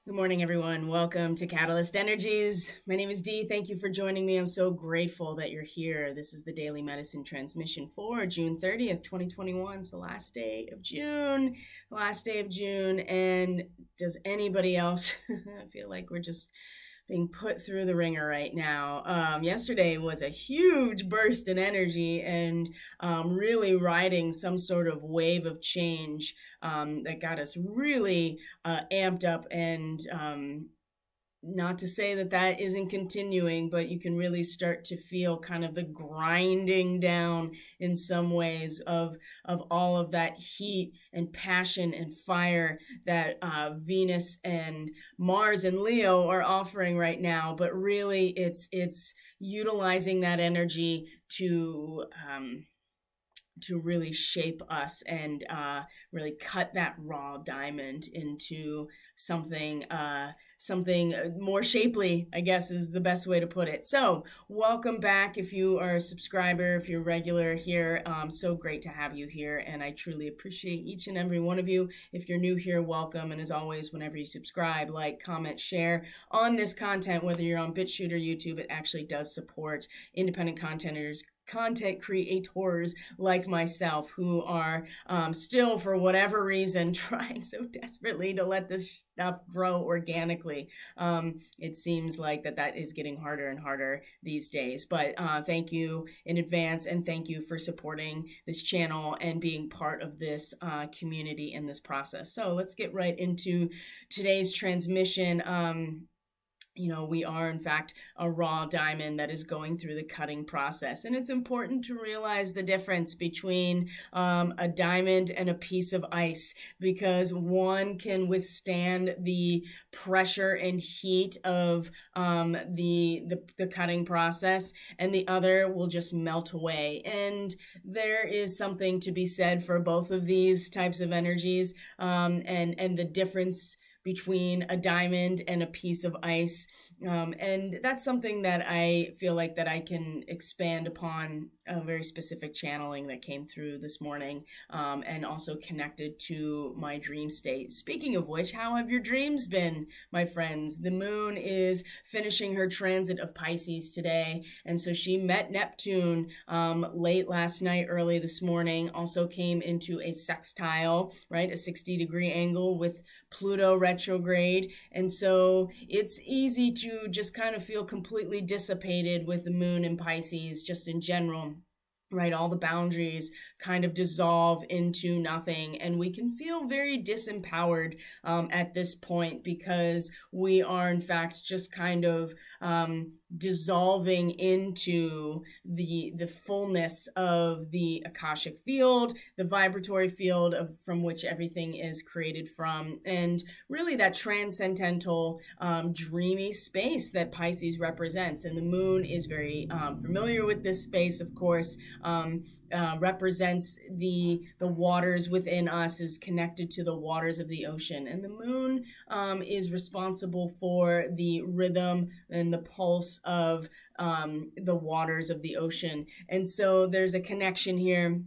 Good morning, everyone. Welcome to Catalyst Energies. My name is Dee. Thank you for joining me. I'm so grateful that you're here. This is the Daily Medicine Transmission for June 30th, 2021. It's the last day of June. The last day of June. And does anybody else feel like we're just being put through the ringer right now? Yesterday was a huge burst in energy and really riding some sort of wave of change that got us really amped up and not to say that that isn't continuing, but you can really start to feel kind of the grinding down in some ways of all of that heat and passion and fire that Venus and Mars and Leo are offering right now. But really, it's utilizing that energy to really shape us and really cut that raw diamond into something more shapely, I guess is the best way to put it. So welcome back. If you are a subscriber, if you're regular here, so great to have you here. And I truly appreciate each and every one of you. If you're new here, welcome. And as always, whenever you subscribe, like, comment, share on this content, whether you're on BitChute or YouTube, it actually does support independent content creators like myself who are still, for whatever reason, trying so desperately to let this stuff grow organically. It seems like that is getting harder and harder these days. But thank you in advance, and thank you for supporting this channel and being part of this community in this process. So let's get right into today's transmission. We are, in fact, a raw diamond that is going through the cutting process. And it's important to realize the difference between a diamond and a piece of ice, because one can withstand the pressure and heat of the cutting process, and the other will just melt away. And there is something to be said for both of these types of energies, and the difference between a diamond and a piece of ice. And that's something that I feel like that I can expand upon a very specific channeling that came through this morning, and also connected to my dream state. Speaking of which, how have your dreams been, my friends? The moon is finishing her transit of Pisces today, and so she met Neptune late last night, early this morning, also came into a sextile, right, a 60-degree angle with Pluto retrograde. And so it's easy to just kind of feel completely dissipated with the moon in Pisces, just in general. Right, all the boundaries kind of dissolve into nothing, and we can feel very disempowered at this point, because we are, in fact, just kind of dissolving into the fullness of the Akashic field, the vibratory field from which everything is created from, and really that transcendental, dreamy space that Pisces represents. And the moon is very familiar with this space, of course. Represents the waters within us, is connected to the waters of the ocean. And the moon is responsible for the rhythm and the pulse of the waters of the ocean. And so there's a connection here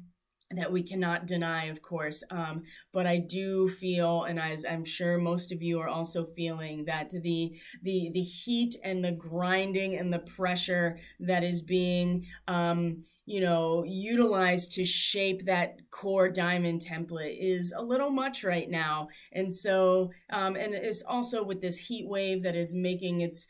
that we cannot deny, of course. But I do feel, and as I'm sure most of you are also feeling, that the heat and the grinding and the pressure that is being, utilized to shape that core diamond template is a little much right now. And so, and it's also with this heat wave that is making its,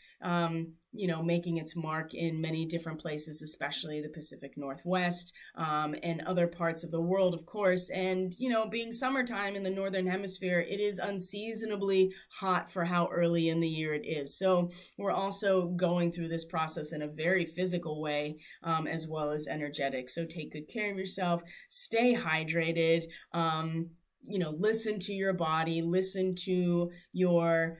making its mark in many different places, especially the Pacific Northwest, and other parts of the world, of course. And, being summertime in the Northern Hemisphere, it is unseasonably hot for how early in the year it is. So we're also going through this process in a very physical way, as well as energetic. So take good care of yourself, stay hydrated, listen to your body, listen to your,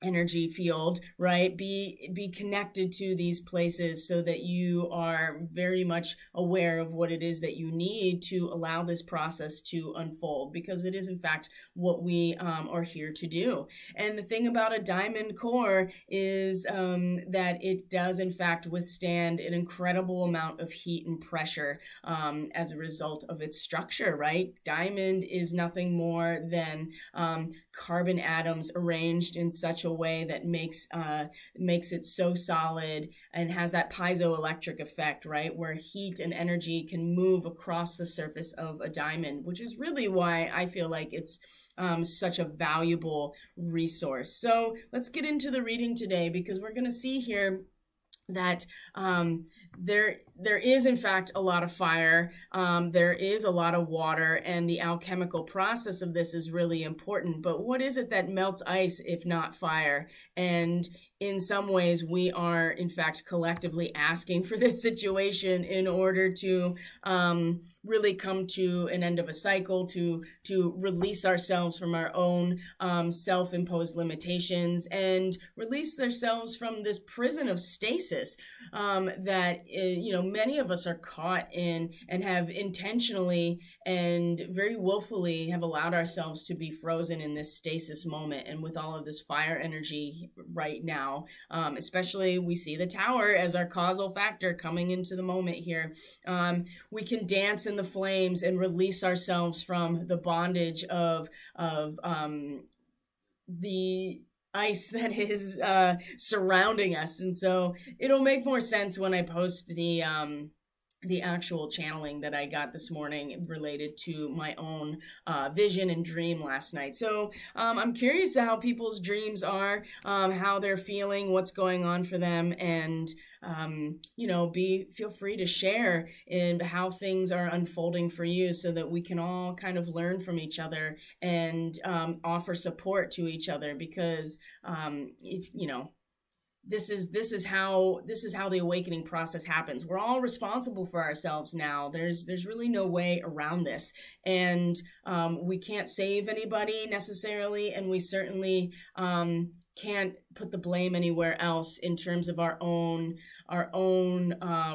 energy field, right? Be connected to these places so that you are very much aware of what it is that you need to allow this process to unfold, because it is in fact what we are here to do. And the thing about a diamond core is that it does in fact withstand an incredible amount of heat and pressure as a result of its structure, right? Diamond is nothing more than carbon atoms arranged in such a way that makes it so solid and has that piezoelectric effect, right, where heat and energy can move across the surface of a diamond, which is really why I feel like it's such a valuable resource. So let's get into the reading today, because we're going to see here that there is in fact a lot of fire, there is a lot of water, and the alchemical process of this is really important. But what is it that melts ice if not fire? And in some ways, we are in fact collectively asking for this situation in order to really come to an end of a cycle, to release ourselves from our own self-imposed limitations and release ourselves from this prison of stasis that many of us are caught in, and have intentionally and very willfully have allowed ourselves to be frozen in this stasis moment. And with all of this fire energy right now, especially we see the tower as our causal factor coming into the moment here, we can dance in the flames and release ourselves from the bondage of the ice that is surrounding us. And so it'll make more sense when I post the actual channeling that I got this morning related to my own vision and dream last night. So I'm curious how people's dreams are, how they're feeling, what's going on for them, and feel free to share in how things are unfolding for you, so that we can all kind of learn from each other and offer support to each other, because this is how the awakening process happens. We're all responsible for ourselves now. There's really no way around this, and we can't save anybody necessarily, and we certainly can't put the blame anywhere else in terms of our own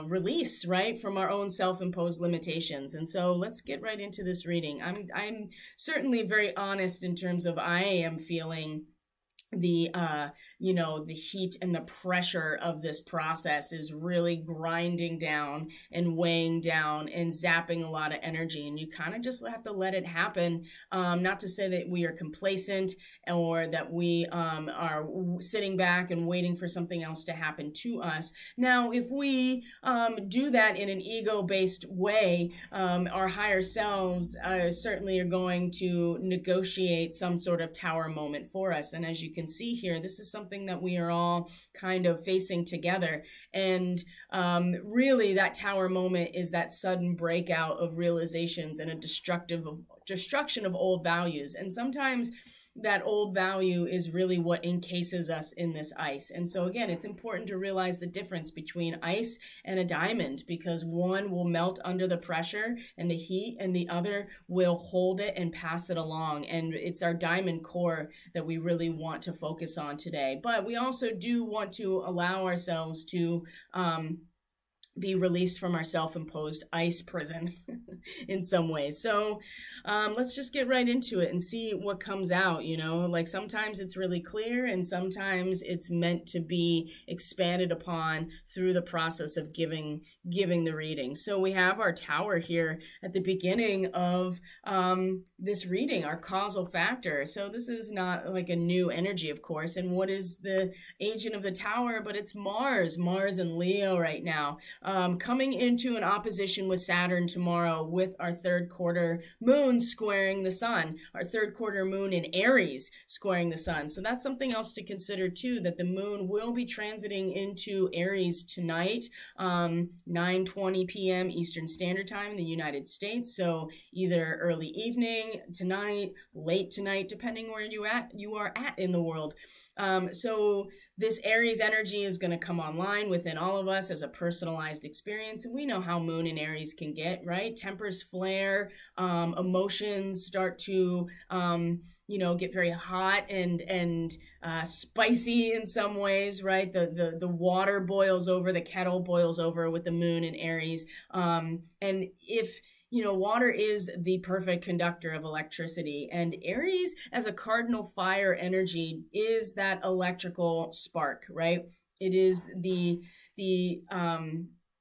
release, right, from our own self-imposed limitations. And so let's get right into this reading. I'm certainly very honest in terms of I am feeling the heat and the pressure of this process is really grinding down and weighing down and zapping a lot of energy, and you kind of just have to let it happen. Not to say that we are complacent or that we are sitting back and waiting for something else to happen to us. Now, if we do that in an ego-based way, our higher selves certainly are going to negotiate some sort of tower moment for us. And as you can see here, this is something that we are all kind of facing together. And really that tower moment is that sudden breakout of realizations and a destruction of old values. And sometimes that old value is really what encases us in this ice. And so again, it's important to realize the difference between ice and a diamond, because one will melt under the pressure and the heat, and the other will hold it and pass it along. And it's our diamond core that we really want to focus on today. But we also do want to allow ourselves to be released from our self-imposed ice prison in some ways. So let's just get right into it and see what comes out. Like sometimes it's really clear, and sometimes it's meant to be expanded upon through the process of giving the reading. So we have our tower here at the beginning of this reading, our causal factor. So this is not like a new energy, of course. And what is the agent of the tower? But it's Mars and Leo right now. Coming into an opposition with Saturn tomorrow, with our third quarter moon squaring the sun, our third quarter moon in Aries squaring the sun. So that's something else to consider too, that the moon will be transiting into Aries tonight, 9:20 p.m. Eastern Standard Time in the United States. So either early evening tonight, late tonight, depending where you are at in the world. So this Aries energy is going to come online within all of us as a personalized experience. And we know how moon in Aries can get, right? Tempers flare, emotions start to get very hot and spicy in some ways, right? The water boils over, the kettle boils over with the moon in Aries. And if water is the perfect conductor of electricity, and Aries as a cardinal fire energy is that electrical spark, right? It is the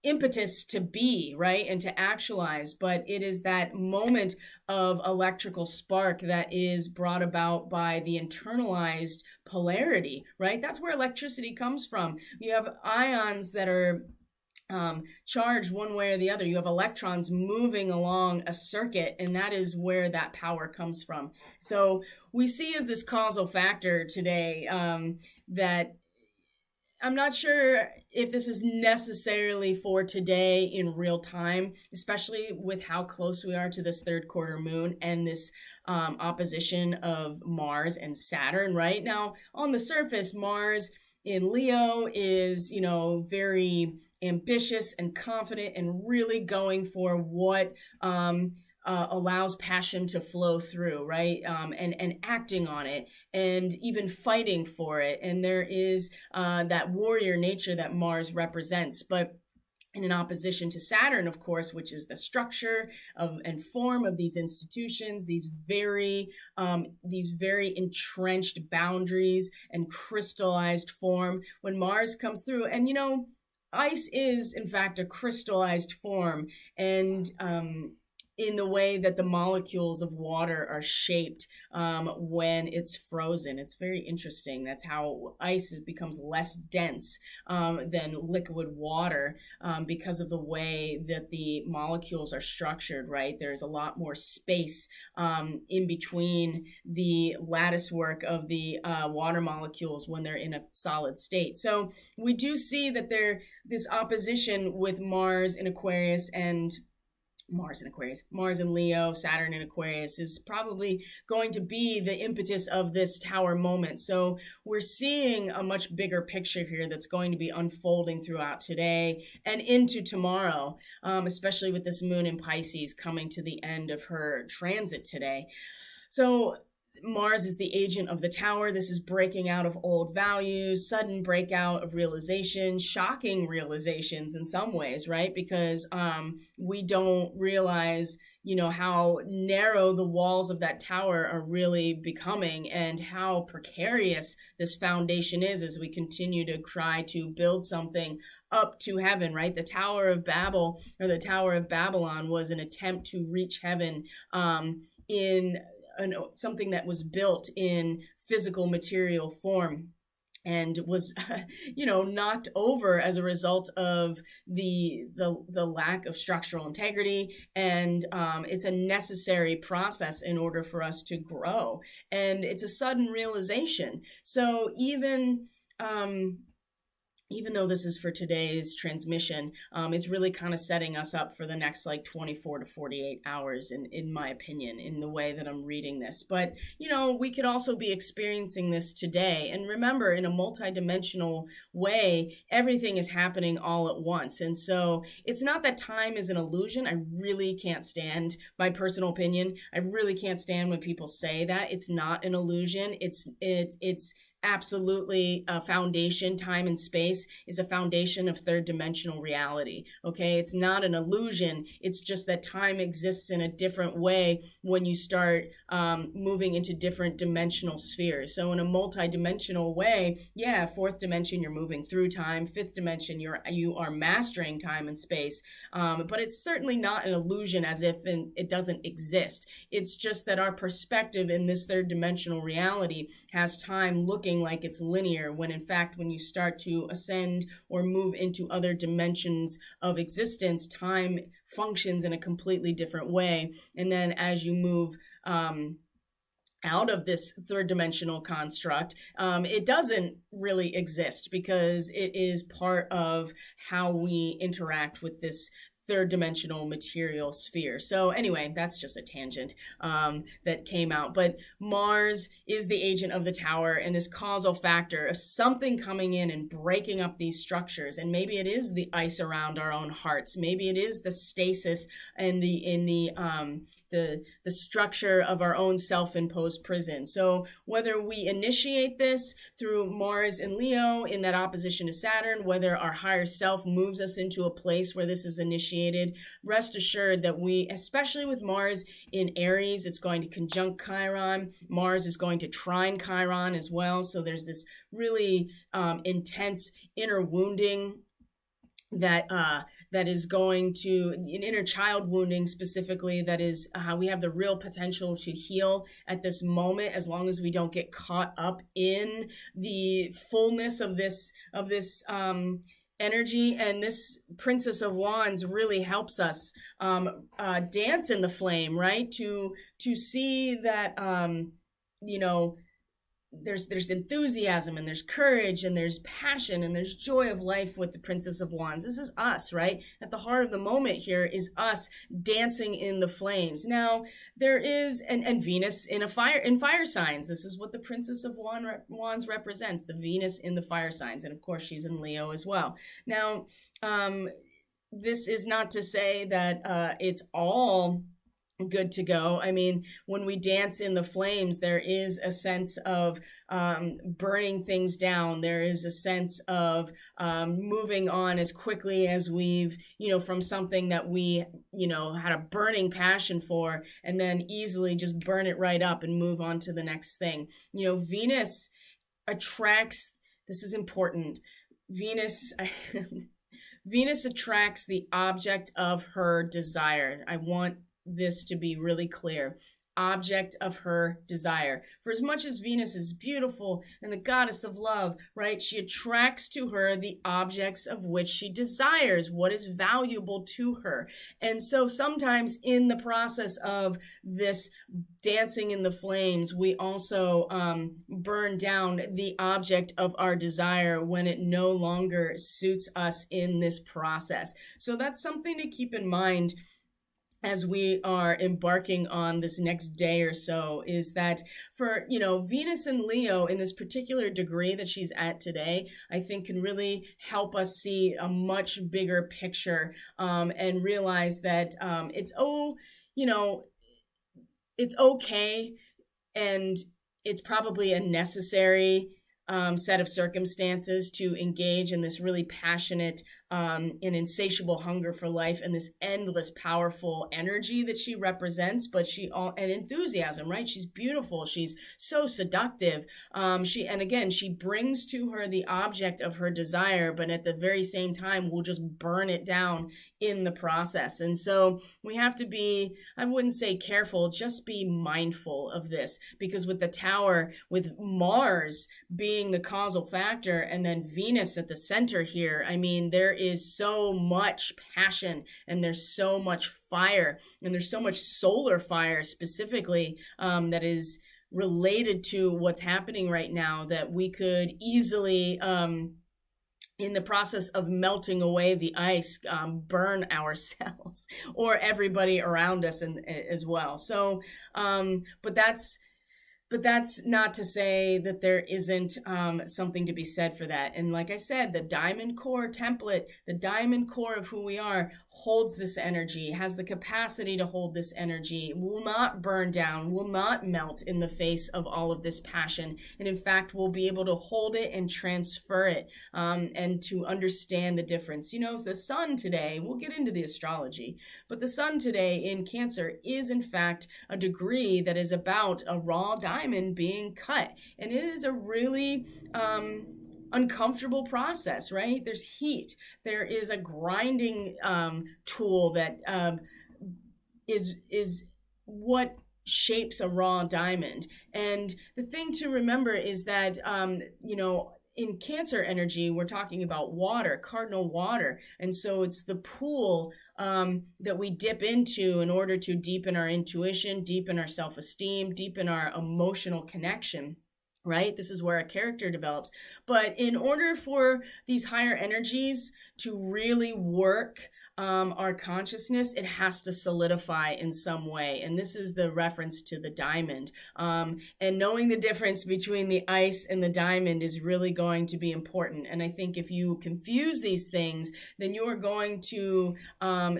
impetus to be, right, and to actualize, but it is that moment of electrical spark that is brought about by the internalized polarity, right? That's where electricity comes from. You have ions that are charged one way or the other. You have electrons moving along a circuit, and that is where that power comes from. So we see as this causal factor today that I'm not sure if this is necessarily for today in real time, especially with how close we are to this third quarter moon and this opposition of Mars and Saturn. Right now, on the surface, Mars in Leo is, very ambitious and confident and really going for what allows passion to flow through, right? And acting on it and even fighting for it. And there is that warrior nature that Mars represents. But in opposition to Saturn, of course, which is the structure of and form of these institutions, these very entrenched boundaries and crystallized form. When Mars comes through, and ice is in fact a crystallized form, and in the way that the molecules of water are shaped when it's frozen. It's very interesting. That's how ice becomes less dense than liquid water because of the way that the molecules are structured, right? There's a lot more space in between the lattice work of the water molecules when they're in a solid state. So we do see that this opposition with Mars in Aquarius and Mars in Leo, Saturn in Aquarius is probably going to be the impetus of this tower moment. So we're seeing a much bigger picture here that's going to be unfolding throughout today and into tomorrow, especially with this moon in Pisces coming to the end of her transit today. So Mars is the agent of the tower. This is breaking out of old values, sudden breakout of realization, shocking realizations in some ways, right? Because we don't realize, how narrow the walls of that tower are really becoming and how precarious this foundation is as we continue to try to build something up to heaven, right? The Tower of Babel or the Tower of Babylon was an attempt to reach heaven in something that was built in physical material form and was knocked over as a result of the lack of structural integrity, and it's a necessary process in order for us to grow, and it's a sudden realization. So even though this is for today's transmission, it's really kind of setting us up for the next 24 to 48 hours, in my opinion, in the way that I'm reading this. But, we could also be experiencing this today. And remember, in a multidimensional way, everything is happening all at once. And so it's not that time is an illusion. I really can't stand, my personal opinion, I really can't stand when people say that. It's not an illusion. It's absolutely a foundation. Time and space is a foundation of third dimensional reality. Okay. It's not an illusion. It's just that time exists in a different way when you start moving into different dimensional spheres. So in a multi-dimensional way, fourth dimension, you're moving through time. Fifth dimension, you are mastering time and space. But it's certainly not an illusion as if it doesn't exist. It's just that our perspective in this third dimensional reality has time looking like it's linear, when in fact, when you start to ascend or move into other dimensions of existence, time functions in a completely different way. And then as you move out of this third dimensional construct, it doesn't really exist because it is part of how we interact with this third dimensional material sphere. So anyway, that's just a tangent that came out. But Mars is the agent of the tower and this causal factor of something coming in and breaking up these structures. And maybe it is the ice around our own hearts. Maybe it is the stasis and the structure of our own self-imposed prison. So whether we initiate this through Mars and Leo in that opposition to Saturn, whether our higher self moves us into a place where this is initiated, rest assured that we, especially with Mars in Aries, it's going to conjunct Chiron. Mars is going to trine Chiron as well. So there's this really intense inner wounding that is going to, in inner child wounding specifically, that is we have the real potential to heal at this moment, as long as we don't get caught up in the fullness of this energy. And this Princess of Wands really helps us dance in the flame, right? To see that there's enthusiasm and there's courage and there's passion and there's joy of life with the Princess of Wands. This is us, right? At the heart of the moment here is us dancing in the flames. Now there is, and Venus in fire signs. This is what the Princess of Wands represents, the Venus in the fire signs. And of course she's in Leo as well. Now, this is not to say that it's all good to go. I mean, when we dance in the flames, there is a sense of burning things down. There is a sense of moving on as quickly as we've, from something that we, had a burning passion for, and then easily just burn it right up and move on to the next thing. Venus attracts, this is important, Venus attracts the object of her desire. I want this to be really clear. Object of her desire. For as much as Venus is beautiful and the goddess of love, right, she attracts to her the objects of which she desires, what is valuable to her. And so sometimes in the process of this dancing in the flames, we also burn down the object of our desire when it no longer suits us in this process. So that's something to keep in mind as we are embarking on this next day or so, is that for, Venus and Leo in this particular degree that she's at today, I think can really help us see a much bigger picture and realize that it's okay, and it's probably a necessary set of circumstances to engage in this really passionate and insatiable hunger for life and this endless powerful energy that she represents, but and enthusiasm, right? She's beautiful. She's so seductive. She brings to her the object of her desire, but at the very same time will just burn it down in the process. And so we have to be, I wouldn't say careful, just be mindful of this, because with the tower, with Mars being the causal factor and then Venus at the center here, I mean, there is so much passion and there's so much fire and there's so much solar fire specifically that is related to what's happening right now, that we could easily in the process of melting away the ice, burn ourselves or everybody around us as well. So, but that's not to say that there isn't something to be said for that. And like I said, the diamond core template, the diamond core of who we are, holds this energy, has the capacity to hold this energy, will not burn down, will not melt in the face of all of this passion. And in fact, we'll be able to hold it and transfer it and to understand the difference. The sun today, we'll get into the astrology, but the sun today in Cancer is in fact a degree that is about a raw diamond being cut, and it is a really uncomfortable process, right? There's heat, there is a grinding tool that is what shapes a raw diamond. And the thing to remember is that in Cancer energy, we're talking about water, cardinal water. And so it's the pool that we dip into in order to deepen our intuition, deepen our self-esteem, deepen our emotional connection. Right? This is where a character develops. But in order for these higher energies to really work our consciousness, it has to solidify in some way. And this is the reference to the diamond. And knowing the difference between the ice and the diamond is really going to be important. And I think if you confuse these things, then you're going to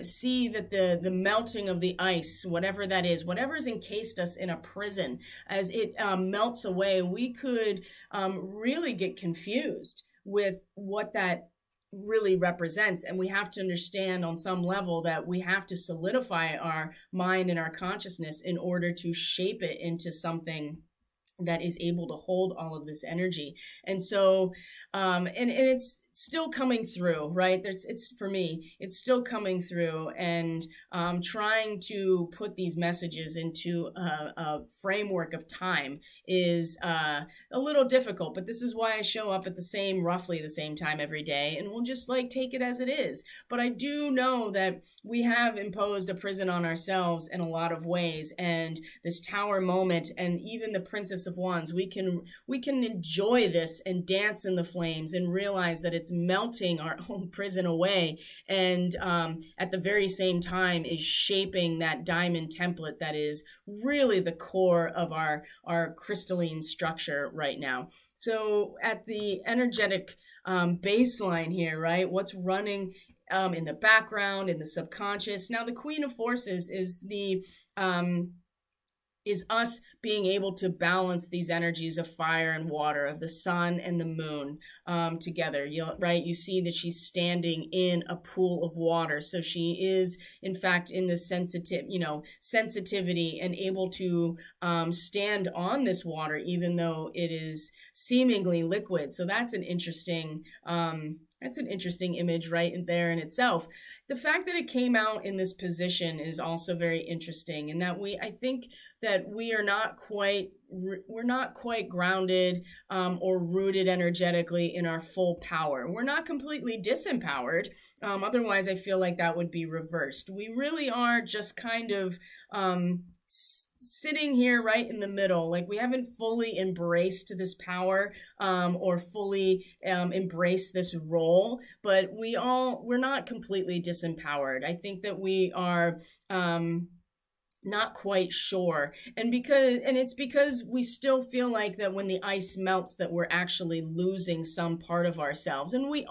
see that the melting of the ice, whatever that is, whatever has encased us in a prison, as it melts away, we could really get confused with what that really represents. And we have to understand on some level that we have to solidify our mind and our consciousness in order to shape it into something that is able to hold all of this energy. And so, and it's still coming through, right? It's for me, it's still coming through, and trying to put these messages into a framework of time is a little difficult, but this is why I show up at roughly the same time every day, and we'll just like take it as it is. But I do know that we have imposed a prison on ourselves in a lot of ways, and this tower moment, and even the Princess of Wands, we can enjoy this and dance in the flames and realize that it's melting our own prison away, and at the very same time is shaping that diamond template that is really the core of our crystalline structure right now. So at the energetic baseline here, right, what's running in the background, in the subconscious. Now the Queen of Forces is us being able to balance these energies of fire and water, of the sun and the moon together, right? You see that she's standing in a pool of water. So she is, in fact, in the sensitivity and able to stand on this water, even though it is seemingly liquid. So that's an interesting image right in there in itself. The fact that it came out in this position is also very interesting, in that I think that we're not quite grounded or rooted energetically in our full power. We're not completely disempowered. Otherwise, I feel like that would be reversed. We really are just kind of sitting here right in the middle. Like, we haven't fully embraced this power or fully embraced this role, but we're not completely disempowered. I think that we are not quite sure. And it's because we still feel like that when the ice melts that we're actually losing some part of ourselves. And we're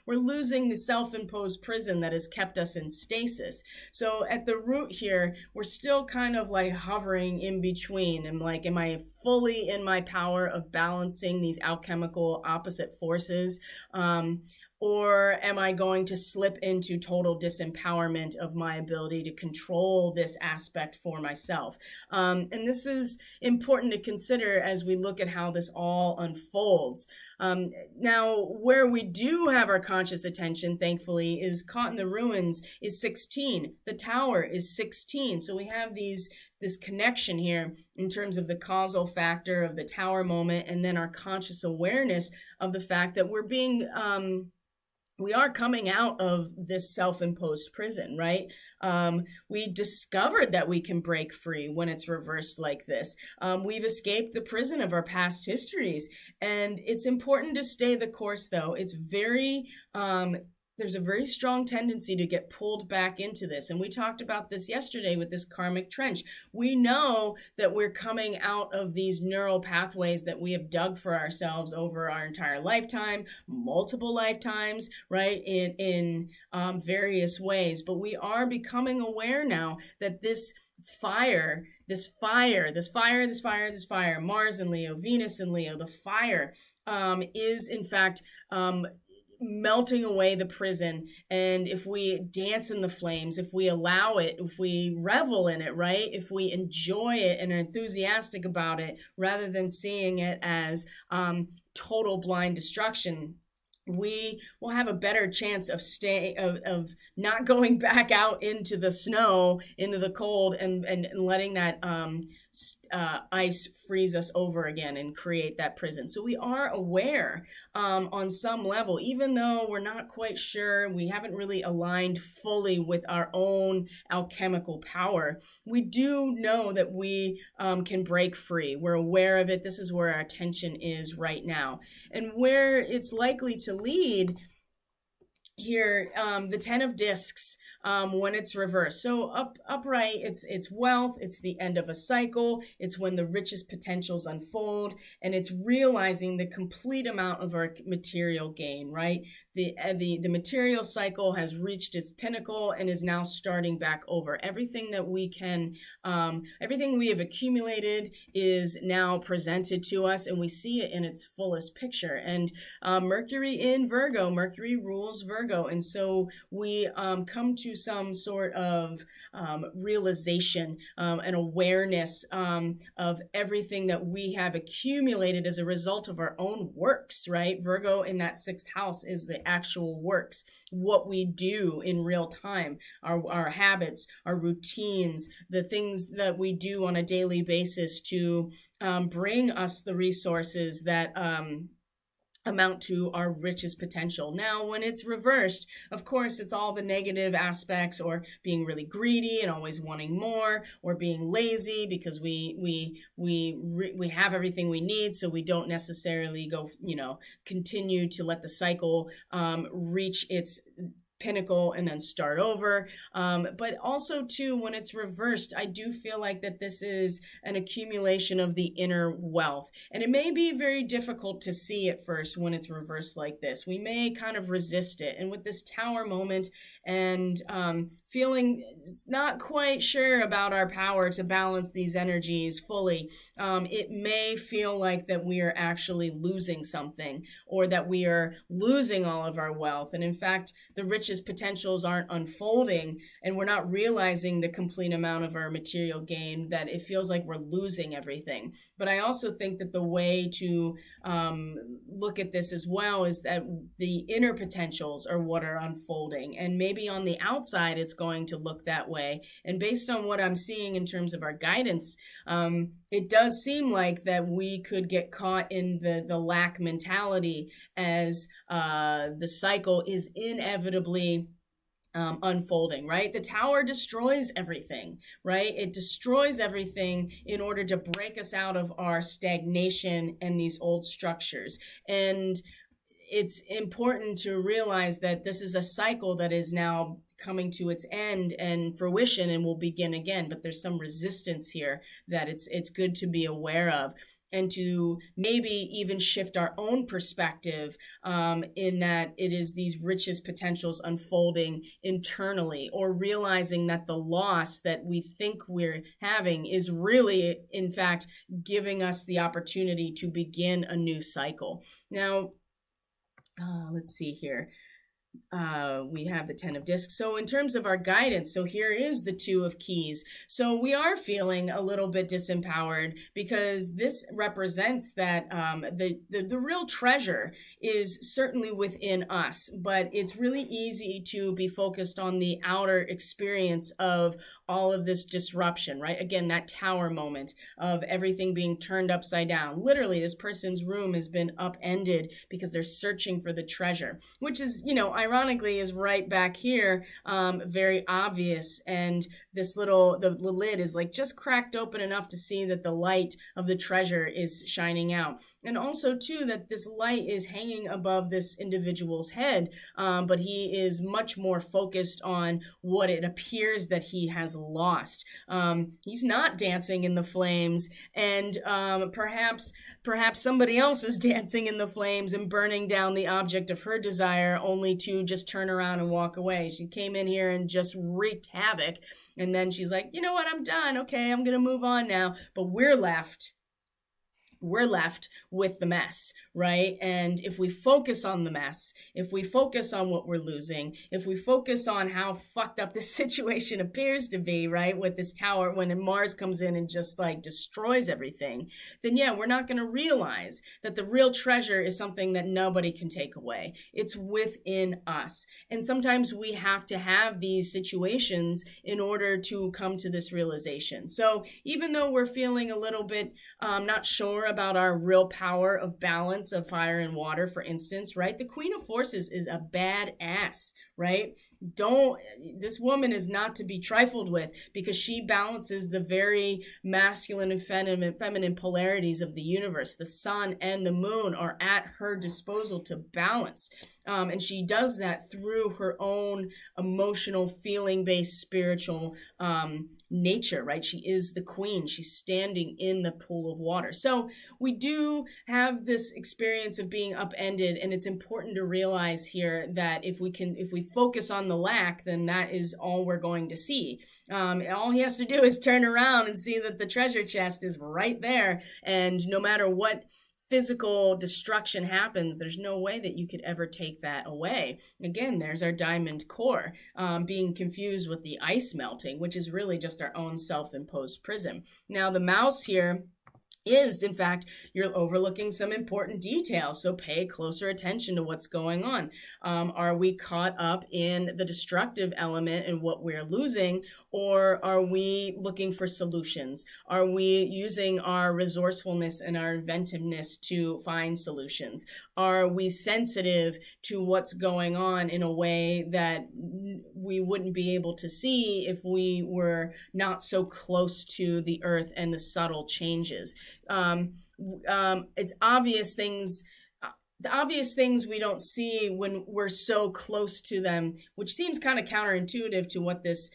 losing the self-imposed prison that has kept us in stasis. So at the root here, we're still kind of like hovering in between. And like, am I fully in my power of balancing these alchemical opposite forces? Or am I going to slip into total disempowerment of my ability to control this aspect for myself? And this is important to consider as we look at how this all unfolds. Now, where we do have our conscious attention, thankfully, is caught in the ruins is 16. The tower is 16. So we have this connection here in terms of the causal factor of the tower moment, and then our conscious awareness of the fact that we are coming out of this self-imposed prison, right? We discovered that we can break free when it's reversed like this. We've escaped the prison of our past histories. And it's important to stay the course, though. There's a very strong tendency to get pulled back into this. And we talked about this yesterday with this karmic trench. We know that we're coming out of these neural pathways that we have dug for ourselves over our entire lifetime, multiple lifetimes, right, in various ways. But we are becoming aware now that this fire, Mars in Leo, Venus in Leo, the fire is in fact melting away the prison. And if we dance in the flames, if we allow it, if we revel in it, right, if we enjoy it and are enthusiastic about it rather than seeing it as total blind destruction, we will have a better chance of not going back out into the snow, into the cold, and letting that ice freeze us over again and create that prison. So we are aware on some level, even though we're not quite sure, we haven't really aligned fully with our own alchemical power. We do know that we can break free. We're aware of it. This is where our attention is right now. And where it's likely to lead here, the 10 of discs, when it's reversed. So upright, it's wealth, it's the end of a cycle, it's when the richest potentials unfold, and it's realizing the complete amount of our material gain, right? The material cycle has reached its pinnacle and is now starting back over. Everything that we can, everything we have accumulated is now presented to us, and we see it in its fullest picture. And Mercury in Virgo, Mercury rules Virgo. And so we come to some sort of realization and awareness of everything that we have accumulated as a result of our own works, right? Virgo in that sixth house is the actual works, what we do in real time, our habits, our routines, the things that we do on a daily basis to bring us the resources that amount to our richest potential. Now, when it's reversed, of course, it's all the negative aspects, or being really greedy and always wanting more, or being lazy because we have everything we need, so we don't necessarily go, continue to let the cycle reach its pinnacle and then start over. But also too, when it's reversed, I do feel like that this is an accumulation of the inner wealth. And it may be very difficult to see at first when it's reversed like this. We may kind of resist it. And with this tower moment and feeling not quite sure about our power to balance these energies fully, it may feel like that we are actually losing something, or that we are losing all of our wealth. And in fact, the richest potentials aren't unfolding, and we're not realizing the complete amount of our material gain, that it feels like we're losing everything. But I also think that the way to look at this as well is that the inner potentials are what are unfolding, and maybe on the outside it's going to look that way. And based on what I'm seeing in terms of our guidance, it does seem like that we could get caught in the lack mentality, as the cycle is inevitably unfolding, right? The tower destroys everything, right? It destroys everything in order to break us out of our stagnation and these old structures. And it's important to realize that this is a cycle that is now coming to its end and fruition and will begin again. But there's some resistance here that it's good to be aware of, and to maybe even shift our own perspective in that it is these richest potentials unfolding internally, or realizing that the loss that we think we're having is really, in fact, giving us the opportunity to begin a new cycle. Now, let's see here. We have the 10 of discs. So in terms of our guidance, so here is the 2 of keys. So we are feeling a little bit disempowered, because this represents that the real treasure is certainly within us, but it's really easy to be focused on the outer experience of all of this disruption, right? Again, that tower moment of everything being turned upside down. Literally, this person's room has been upended because they're searching for the treasure, which is, ironically, is right back here, very obvious. And this the lid is like just cracked open enough to see that the light of the treasure is shining out. And also too, that this light is hanging above this individual's head, but he is much more focused on what it appears that he has lost. He's not dancing in the flames, and perhaps somebody else is dancing in the flames and burning down the object of her desire, only to just turn around and walk away. She came in here and just wreaked havoc, and then she's like, you know what, I'm done. Okay, I'm gonna move on now. But we're left with the mess, right? And if we focus on the mess, if we focus on what we're losing, if we focus on how fucked up this situation appears to be, right, with this tower, when Mars comes in and just like destroys everything, then yeah, we're not going to realize that the real treasure is something that nobody can take away. It's within us. And sometimes we have to have these situations in order to come to this realization. So even though we're feeling a little bit not sure about our real power of balance of fire and water, for instance, right? The Queen of Forces is a badass, right? This woman is not to be trifled with, because she balances the very masculine and feminine polarities of the universe. The sun and the moon are at her disposal to balance. And she does that through her own emotional, feeling-based, spiritual nature, right? She is the queen. She's standing in the pool of water. So we do have this experience of being upended, and it's important to realize here that if we focus on the lack, then that is all we're going to see. All he has to do is turn around and see that the treasure chest is right there, and no matter what physical destruction happens, there's no way that you could ever take that away. Again, there's our diamond core being confused with the ice melting, which is really just our own self-imposed prison. Now, the mouse here is, in fact, you're overlooking some important details, so pay closer attention to what's going on. Are we caught up in the destructive element and what we're losing, or are we looking for solutions? Are we using our resourcefulness and our inventiveness to find solutions? Are we sensitive to what's going on in a way that we wouldn't be able to see if we were not so close to the earth and the subtle changes? It's obvious things. The obvious things we don't see when we're so close to them, which seems kind of counterintuitive to what this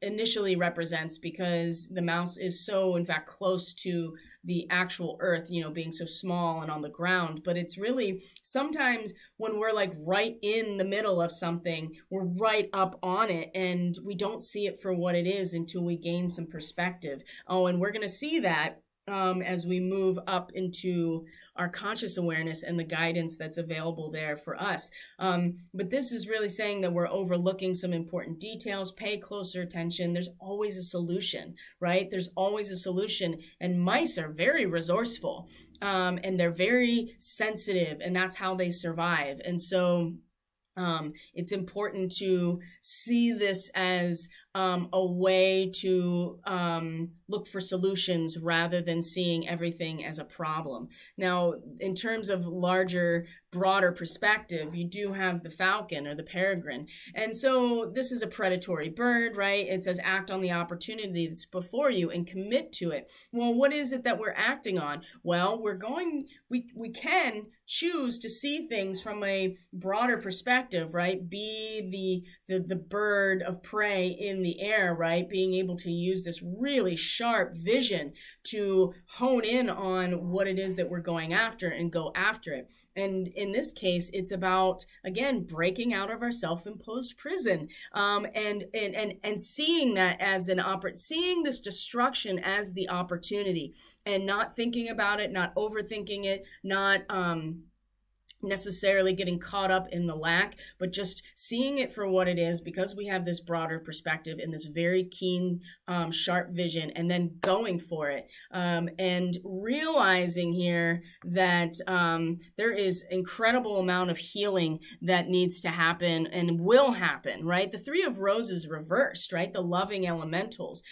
initially represents, because the mouse is so, in fact, close to the actual earth, being so small and on the ground. But it's really sometimes when we're like right in the middle of something, we're right up on it, and we don't see it for what it is until we gain some perspective. Oh, and we're going to see that as we move up into our conscious awareness and the guidance that's available there for us. But this is really saying that we're overlooking some important details. Pay closer attention. There's always a solution, right? There's always a solution. And mice are very resourceful, and they're very sensitive, and that's how they survive. And so it's important to see this as a way to look for solutions rather than seeing everything as a problem. Now, in terms of larger, broader perspective, you do have the falcon or the peregrine. And so this is a predatory bird, right? It says act on the opportunity that's before you and commit to it. Well, what is it that we're acting on? Well, we can choose to see things from a broader perspective, right? Be the bird of prey in the air, right? Being able to use this really sharp vision to hone in on what it is that we're going after and go after it. And in this case, it's about, again, breaking out of our self-imposed prison, and seeing that as seeing this destruction as the opportunity, and not thinking about it, not overthinking it, not necessarily getting caught up in the lack, but just seeing it for what it is, because we have this broader perspective and this very keen, sharp vision, and then going for it, and realizing here that there is incredible amount of healing that needs to happen and will happen, right? The Three of Roses reversed, right? The loving elementals.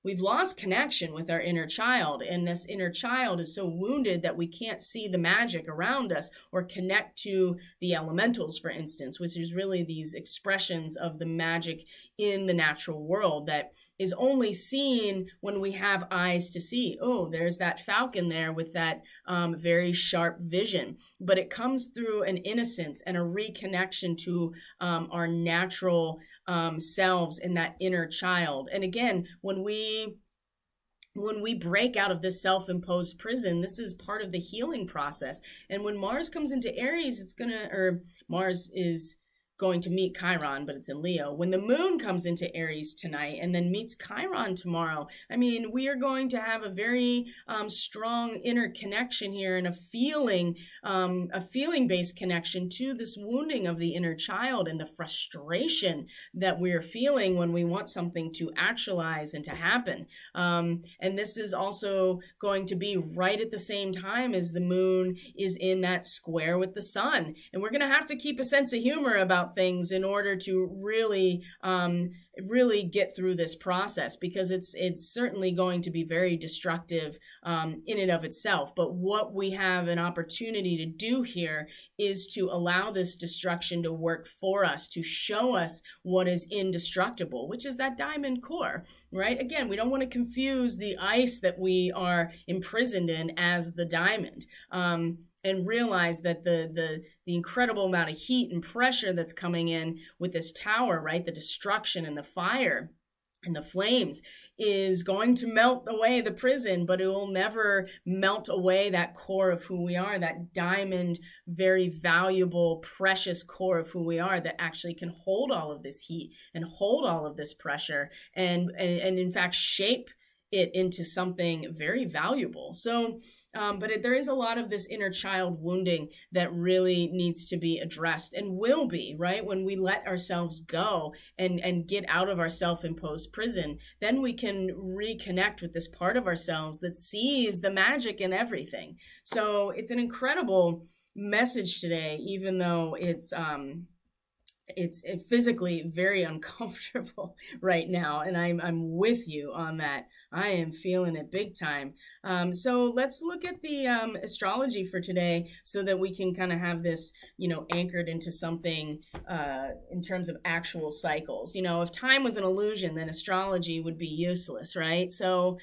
We've lost connection with our inner child, and this inner child is so wounded that we can't see the magic around us or connect to the elementals, for instance, which is really these expressions of the magic in the natural world that is only seen when we have eyes to see. Oh, there's that falcon there with that very sharp vision. But it comes through an innocence and a reconnection to our natural selves in that inner child. And again, when we break out of this self-imposed prison, this is part of the healing process. And when Mars comes into Aries, Mars is going to meet Chiron, but it's in Leo. When the moon comes into Aries tonight and then meets Chiron tomorrow, we are going to have a very strong inner connection here, and a feeling-based connection to this wounding of the inner child and the frustration that we're feeling when we want something to actualize and to happen. And this is also going to be right at the same time as the moon is in that square with the sun. And we're going to have to keep a sense of humor about about things in order to really really get through this process, because it's certainly going to be very destructive in and of itself. But what we have an opportunity to do here is to allow this destruction to work for us, to show us what is indestructible, which is that diamond core, right? Again, we don't want to confuse the ice that we are imprisoned in as the diamond. And realize that the incredible amount of heat and pressure that's coming in with this tower, right? The destruction and the fire and the flames is going to melt away the prison, but it will never melt away that core of who we are, that diamond, very valuable, precious core of who we are that actually can hold all of this heat and hold all of this pressure and in fact shape it into something very valuable. So, but there is a lot of this inner child wounding that really needs to be addressed, and will be, right? When we let ourselves go and get out of our self-imposed prison, then we can reconnect with this part of ourselves that sees the magic in everything. So it's an incredible message today, even though it's physically very uncomfortable right now, and I'm with you on that. I am feeling it big time. So let's look at the astrology for today, so that we can kind of have this, anchored into something in terms of actual cycles. If time was an illusion, then astrology would be useless, right? So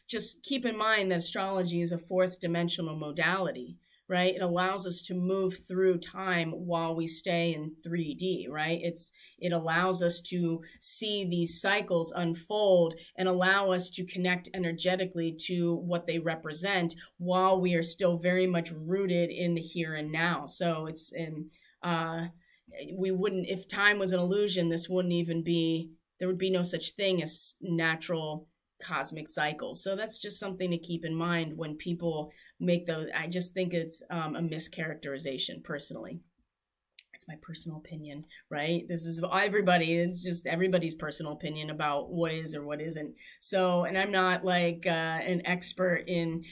just keep in mind that astrology is a fourth dimensional modality. Right? It allows us to move through time while we stay in 3D, right? It allows us to see these cycles unfold and allow us to connect energetically to what they represent while we are still very much rooted in the here and now. So we wouldn't, if time was an illusion, there would be no such thing as natural cosmic cycles. So that's just something to keep in mind when people make those. I just think it's a mischaracterization personally. It's my personal opinion, right? This is everybody. It's just everybody's personal opinion about what is or what isn't. So, and I'm not like an expert in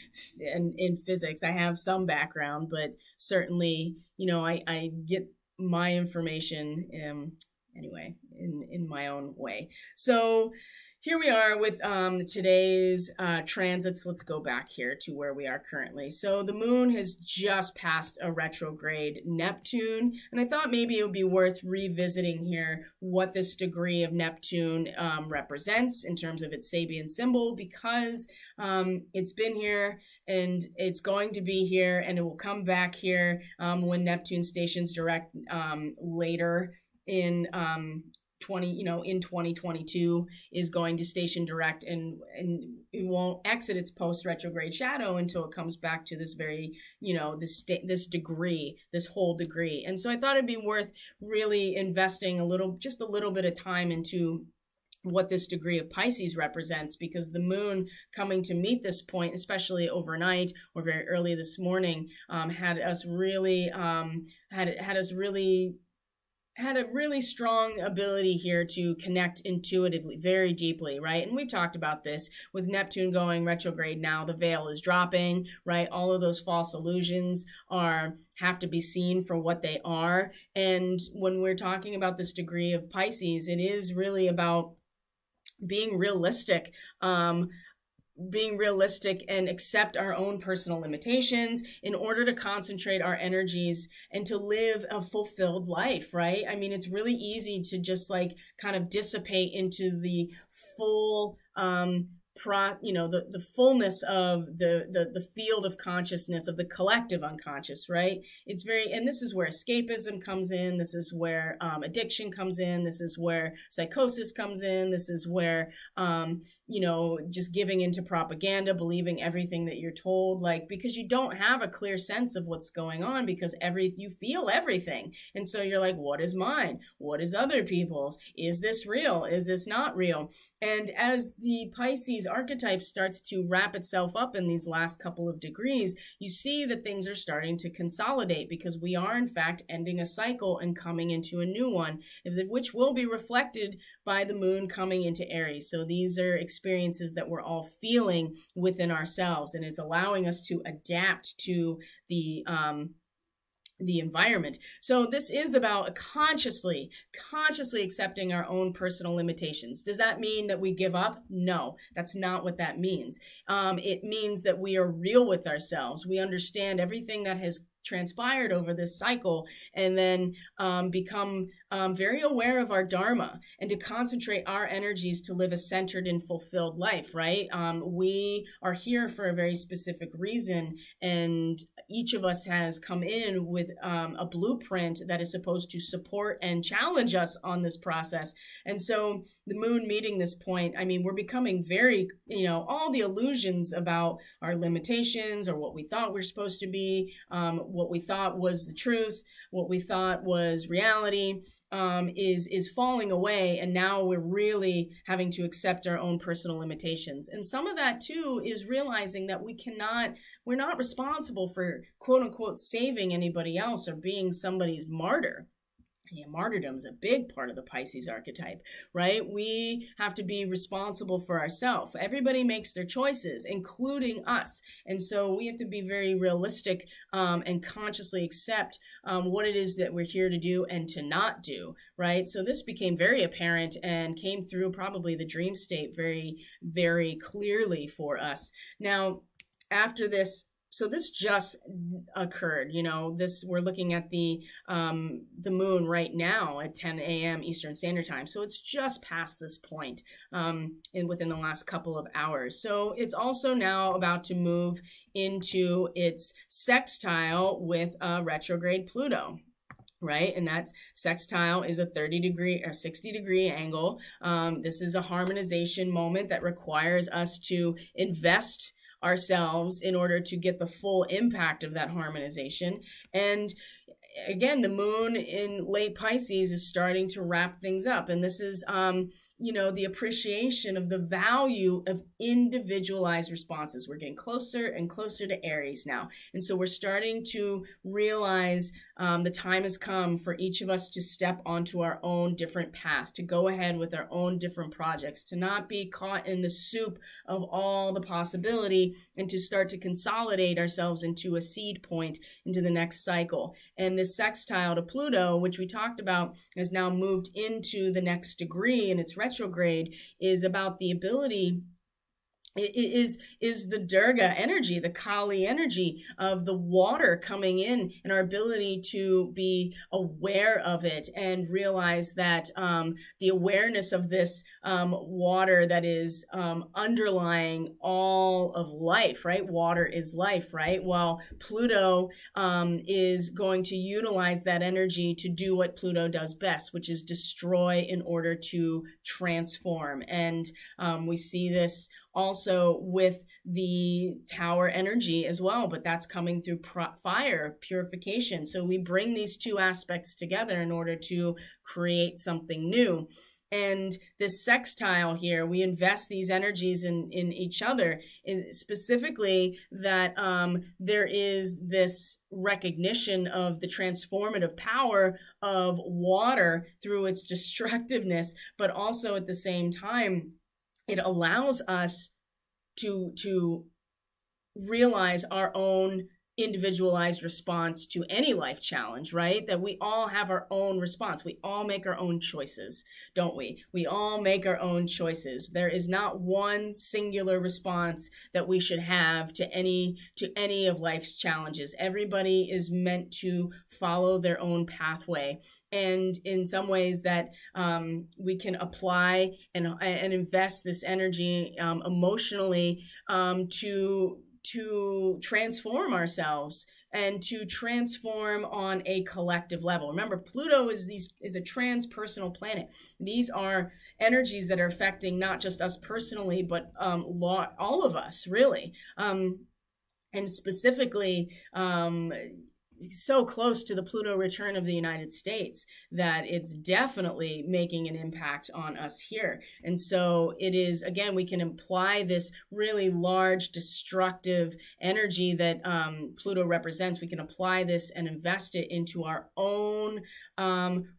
physics. I have some background, but certainly, I get my information anyway in my own way. So here we are with today's transits. Let's go back here to where we are currently. So the moon has just passed a retrograde Neptune, and I thought maybe it would be worth revisiting here what this degree of Neptune represents in terms of its Sabian symbol, because it's been here and it's going to be here, and it will come back here when Neptune stations direct later in in 2022 is going to station direct, and it won't exit its post retrograde shadow until it comes back to this very, this degree, this whole degree. And so I thought it'd be worth really investing just a little bit of time into what this degree of Pisces represents, because the moon coming to meet this point, especially overnight or very early this morning, had a really strong ability here to connect intuitively, very deeply, right? And we've talked about this with Neptune going retrograde now. The veil is dropping, right? All of those false illusions have to be seen for what they are. And when we're talking about this degree of Pisces, it is really about being realistic, and accept our own personal limitations in order to concentrate our energies and to live a fulfilled life, right? I mean, it's really easy to just kind of dissipate into the full the fullness of the field of consciousness of the collective unconscious, right? And this is where escapism comes in. This is where addiction comes in. This is where psychosis comes in. This is where just giving into propaganda, believing everything that you're told, because you don't have a clear sense of what's going on, because you feel everything. And so you're like, what is mine? What is other people's? Is this real? Is this not real? And as the Pisces archetype starts to wrap itself up in these last couple of degrees, you see that things are starting to consolidate, because we are in fact ending a cycle and coming into a new one, which will be reflected by the moon coming into Aries. So these are experiences that we're all feeling within ourselves, and it's allowing us to adapt to the the environment. So this is about consciously accepting our own personal limitations. Does that mean that we give up? No, that's not what that means. It means that we are real with ourselves. We understand everything that has transpired over this cycle, and then become very aware of our dharma, and to concentrate our energies to live a centered and fulfilled life, right? We are here for a very specific reason, and each of us has come in with a blueprint that is supposed to support and challenge us on this process. And so the moon meeting this point, I mean, we're becoming very, all the illusions about our limitations, or what we thought we're supposed to be, what we thought was the truth, what we thought was reality, is falling away. And now we're really having to accept our own personal limitations. And some of that too is realizing that we're not responsible for quote unquote saving anybody else or being somebody's martyr. Yeah, martyrdom is a big part of the Pisces archetype, right? We have to be responsible for ourselves. Everybody makes their choices, including us. And so we have to be very realistic and consciously accept what it is that we're here to do and to not do, right? So this became very apparent and came through probably the dream state very, very clearly for us. Now, after this, so this just occurred, we're looking at the moon right now at 10 a.m. Eastern Standard Time. So it's just past this point within the last couple of hours. So it's also now about to move into its sextile with retrograde Pluto. Right. And that sextile is a 30-degree or 60-degree angle. This is a harmonization moment that requires us to invest ourselves in order to get the full impact of that harmonization. And again, the moon in late Pisces is starting to wrap things up. And this is, the appreciation of the value of individualized responses. We're getting closer and closer to Aries now. And so we're starting to realize the time has come for each of us to step onto our own different path, to go ahead with our own different projects, to not be caught in the soup of all the possibility, and to start to consolidate ourselves into a seed point into the next cycle. And this sextile to Pluto, which we talked about, has now moved into the next degree, and its retrograde is about the ability. It is the Durga energy, the Kali energy of the water coming in, and our ability to be aware of it and realize that the awareness of this water that is underlying all of life, right? Water is life, right? While Pluto is going to utilize that energy to do what Pluto does best, which is destroy in order to transform. And we see this also with the tower energy as well, but that's coming through fire, purification. So we bring these two aspects together in order to create something new. And this sextile here, we invest these energies in each other, specifically that there is this recognition of the transformative power of water through its destructiveness, but also at the same time, it allows us to realize our own individualized response to any life challenge, right? That we all have our own response. We all make our own choices, don't we? We all make our own choices. There is not one singular response that we should have to any of life's challenges. Everybody is meant to follow their own pathway. And in some ways that we can apply and invest this energy emotionally to transform ourselves and to transform on a collective level. Remember, Pluto is a transpersonal planet. These are energies that are affecting not just us personally, but all of us, really. And specifically, so close to the Pluto return of the United States that it's definitely making an impact on us here. And so it is, again, we can apply this really large destructive energy that Pluto represents. We can apply this and invest it into our own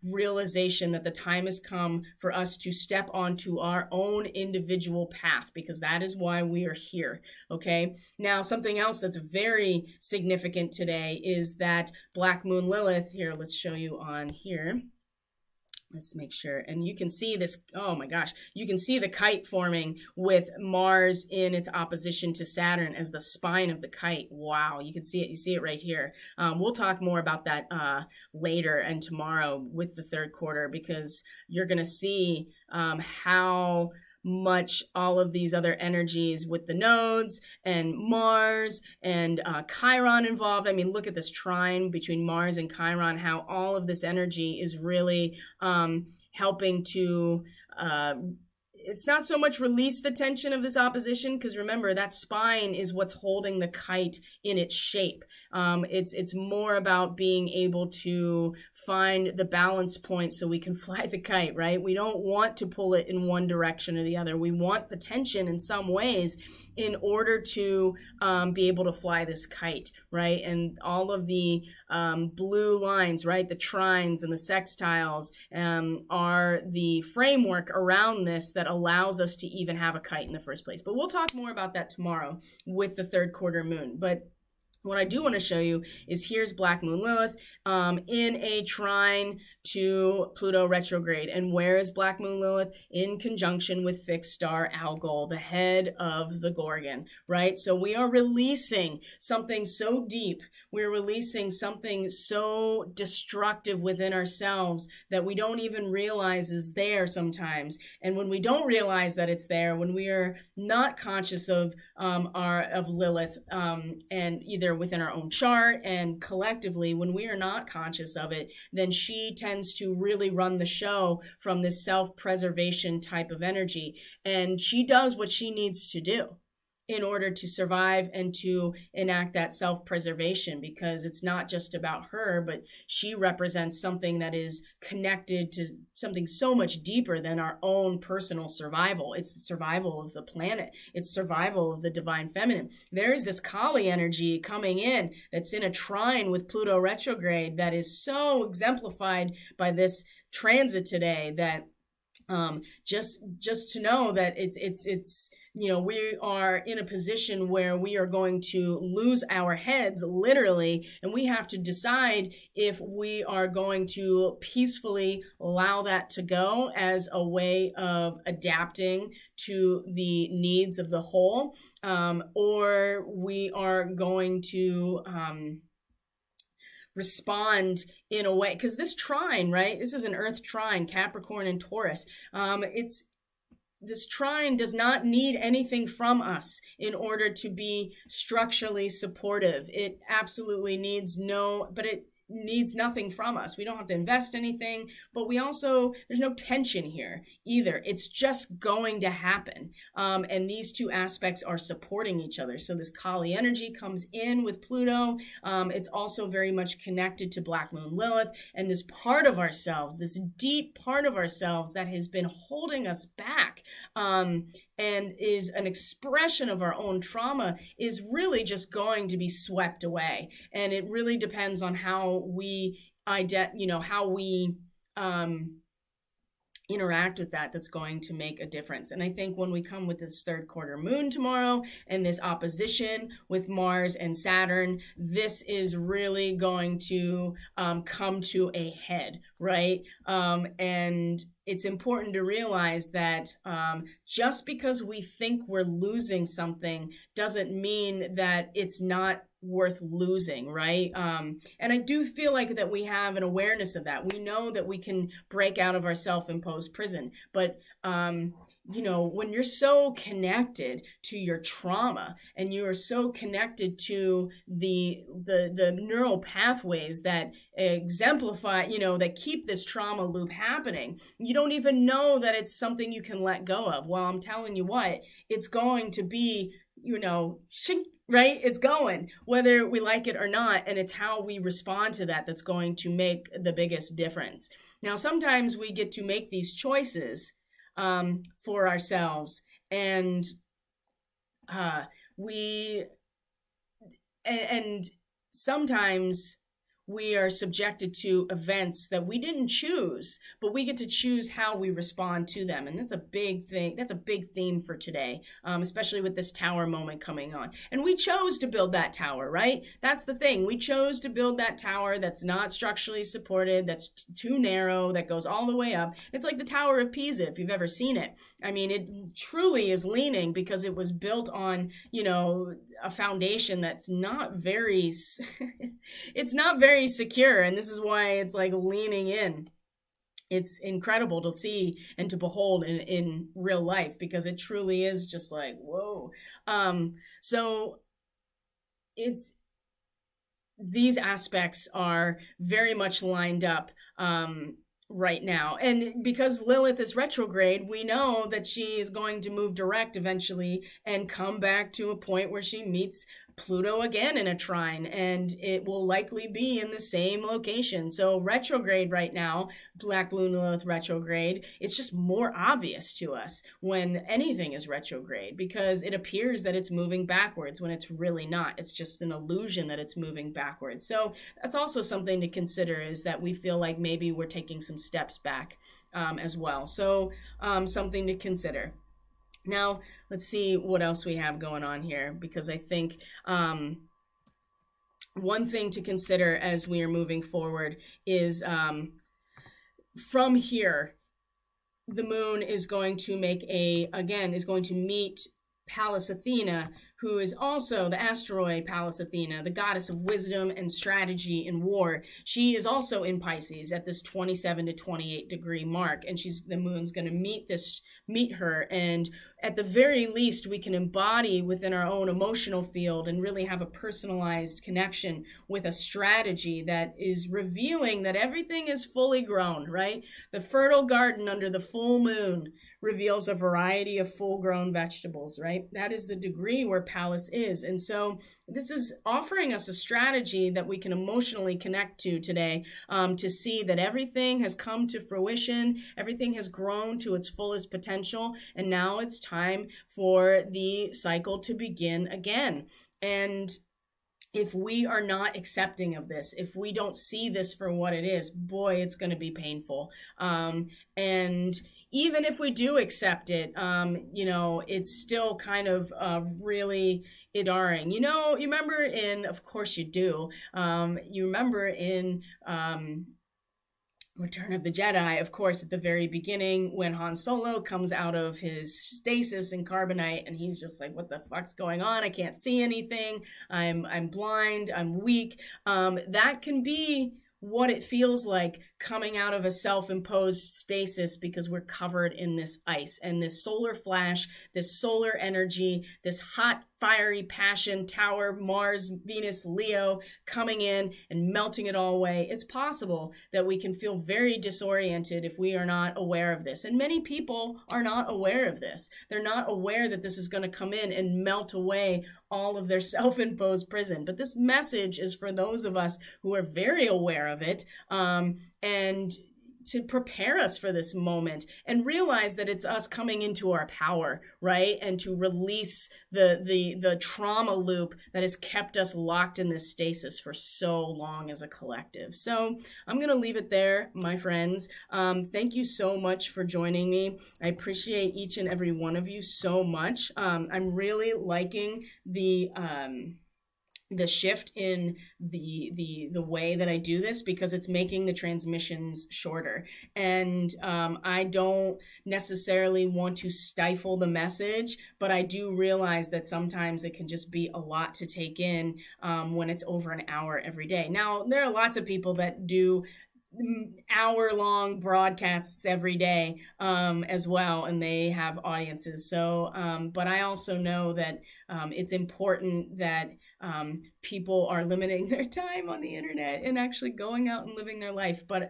realization that the time has come for us to step onto our own individual path, because that is why we are here. Okay. Now, something else that's very significant today is that that Black Moon Lilith, here, let's show you on here. Let's make sure. And you can see this, oh my gosh, you can see the kite forming with Mars in its opposition to Saturn as the spine of the kite. Wow, you can see it. You see it right here. We'll talk more about that later and tomorrow with the third quarter, because you're going to see how much all of these other energies with the nodes and Mars and Chiron involved. I mean, look at this trine between Mars and Chiron, how all of this energy is really helping to it's not so much release the tension of this opposition, because remember, that spine is what's holding the kite in its shape. It's more about being able to find the balance point so we can fly the kite, right? We don't want to pull it in one direction or the other. We want the tension in some ways in order to be able to fly this kite, right? And all of the blue lines, right, the trines and the sextiles are the framework around this that allows us to even have a kite in the first place. But we'll talk more about that tomorrow with the third quarter moon. But what I do want to show you is here's Black Moon Lilith in a trine to Pluto retrograde. And where is Black Moon Lilith? In conjunction with fixed star Algol, the head of the Gorgon, right? So we are releasing something so deep. We're releasing something so destructive within ourselves that we don't even realize is there sometimes. And when we don't realize that it's there, when we are not conscious of Lilith, and either within our own chart and collectively, when we are not conscious of it, then she tends to really run the show from this self-preservation type of energy. And she does what she needs to do in order to survive and to enact that self-preservation, because it's not just about her, but she represents something that is connected to something so much deeper than our own personal survival. It's the survival of the planet. It's survival of the divine feminine. There's this Kali energy coming in that's in a trine with Pluto retrograde that is so exemplified by this transit today that just to know that it's we are in a position where we are going to lose our heads literally, and we have to decide if we are going to peacefully allow that to go as a way of adapting to the needs of the whole, or we are going to respond in a way, because this trine, right, this is an earth trine, Capricorn and Taurus. This trine does not need anything from us in order to be structurally supportive. It absolutely needs it needs nothing from us. We don't have to invest anything, but there's no tension here either. It's just going to happen. And these two aspects are supporting each other. So this Kali energy comes in with Pluto. It's also very much connected to Black Moon Lilith, and this part of ourselves, this deep part of ourselves that has been holding us back, and is an expression of our own trauma, is really just going to be swept away. And it really depends on how we interact with that's going to make a difference. And I think when we come with this third quarter moon tomorrow and this opposition with Mars and Saturn, this is really going to come to a head, right? And it's important to realize that just because we think we're losing something doesn't mean that it's not worth losing, right? And I do feel like that we have an awareness of that. We know that we can break out of our self-imposed prison, but when you're so connected to your trauma and you are so connected to the neural pathways that exemplify, that keep this trauma loop happening, you don't even know that it's something you can let go of. Well, I'm telling you what, it's going to be, shink, right? It's going, whether we like it or not. And it's how we respond to that that's going to make the biggest difference. Now, sometimes we get to make these choices for ourselves, and sometimes we are subjected to events that we didn't choose, but we get to choose how we respond to them. And that's a big thing. That's a big theme for today, especially with this tower moment coming on. And we chose to build that tower, right? That's the thing. We chose to build that tower that's not structurally supported, that's too narrow, that goes all the way up. It's like the Tower of Pisa, if you've ever seen it. I mean, it truly is leaning because it was built on, a foundation that's not very it's not very secure, and this is why it's like leaning in. It's incredible to see and to behold in real life, because it truly is just like, whoa. So it's, these aspects are very much lined up right now. And because Lilith is retrograde, we know that she is going to move direct eventually and come back to a point where she meets Pluto again in a trine, and it will likely be in the same location. So retrograde right now, Black Moon Lilith retrograde, it's just more obvious to us when anything is retrograde, because it appears that it's moving backwards when it's really not. It's just an illusion that it's moving backwards. So that's also something to consider, is that we feel like maybe we're taking some steps back as well. So something to consider. Now, let's see what else we have going on here, because I think one thing to consider as we are moving forward is from here, the moon is going to is going to meet Pallas Athena, who is also the asteroid Pallas Athena, the goddess of wisdom and strategy in war. She is also in Pisces at this 27 to 28 degree mark, and the moon's going to meet her, and at the very least, we can embody within our own emotional field and really have a personalized connection with a strategy that is revealing that everything is fully grown, right? The fertile garden under the full moon reveals a variety of full-grown vegetables, right? That is the degree where Pallas is. And so this is offering us a strategy that we can emotionally connect to today, to see that everything has come to fruition, everything has grown to its fullest potential, and now it's time for the cycle to begin again. And if we are not accepting of this, if we don't see this for what it is, boy, it's going to be painful. And even if we do accept it, it's still kind of really jarring. You remember of course you do, you remember in Return of the Jedi, of course, at the very beginning, when Han Solo comes out of his stasis in carbonite, and he's just like, what the fuck's going on? I can't see anything. I'm blind. I'm weak. That can be what it feels like coming out of a self-imposed stasis, because we're covered in this ice and this solar flash, this solar energy, this hot, fiery passion, tower, Mars, Venus, Leo, coming in and melting it all away. It's possible that we can feel very disoriented if we are not aware of this. And many people are not aware of this. They're not aware that this is going to come in and melt away all of their self-imposed prison. But this message is for those of us who are very aware of it, and to prepare us for this moment and realize that it's us coming into our power, right? And to release the trauma loop that has kept us locked in this stasis for so long as a collective. So I'm going to leave it there, my friends. Thank you so much for joining me. I appreciate each and every one of you so much. I'm really liking the shift in the way that I do this, because it's making the transmissions shorter. And I don't necessarily want to stifle the message, but I do realize that sometimes it can just be a lot to take in when it's over an hour every day. Now, there are lots of people that do hour-long broadcasts every day as well, and they have audiences. So but I also know that it's important that people are limiting their time on the internet and actually going out and living their life. But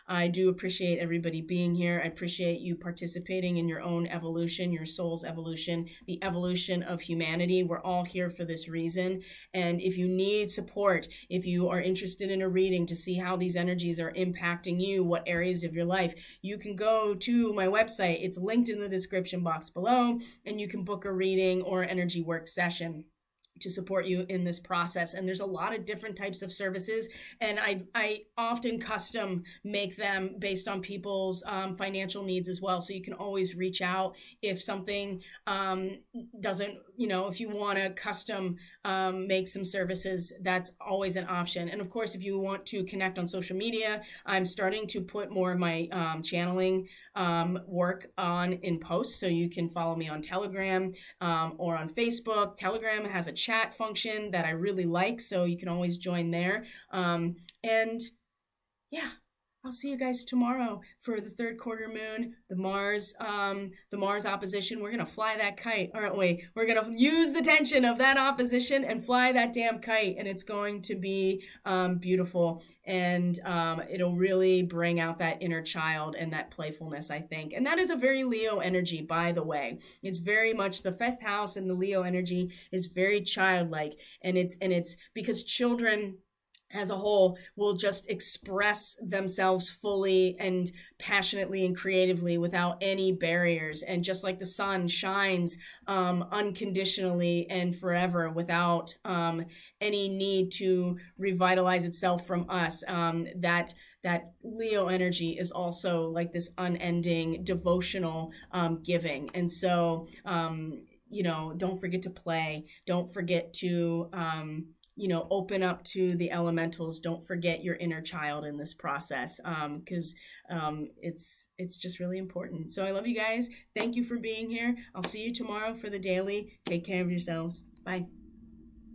I do appreciate everybody being here. I appreciate you participating in your own evolution, your soul's evolution, the evolution of humanity. We're all here for this reason. And if you need support, if you are interested in a reading to see how these energies are impacting you, what areas of your life, you can go to my website. It's linked in the description box below, and you can book a reading or energy work session to support you in this process. And there's a lot of different types of services, and I often custom make them based on people's financial needs as well. So you can always reach out if something doesn't, if you want to custom make some services, that's always an option. And of course, if you want to connect on social media, I'm starting to put more of my channeling work on in posts. So you can follow me on Telegram or on Facebook. Telegram has a chat function that I really like, so you can always join there. And yeah, I'll see you guys tomorrow for the third quarter moon, the Mars opposition. We're going to fly that kite, aren't we? We're going to use the tension of that opposition and fly that damn kite. And it's going to be beautiful. And it'll really bring out that inner child and that playfulness, I think. And that is a very Leo energy, by the way. It's very much the fifth house, and the Leo energy is very childlike. And it's because children as a whole will just express themselves fully and passionately and creatively without any barriers. And just like the sun shines unconditionally and forever without any need to revitalize itself from us, that Leo energy is also like this unending devotional giving. And so, don't forget to play. Don't forget to open up to the elementals. Don't forget your inner child in this process, because it's just really important. So I love you guys. Thank you for being here. I'll see you tomorrow for the daily. Take care of yourselves. Bye.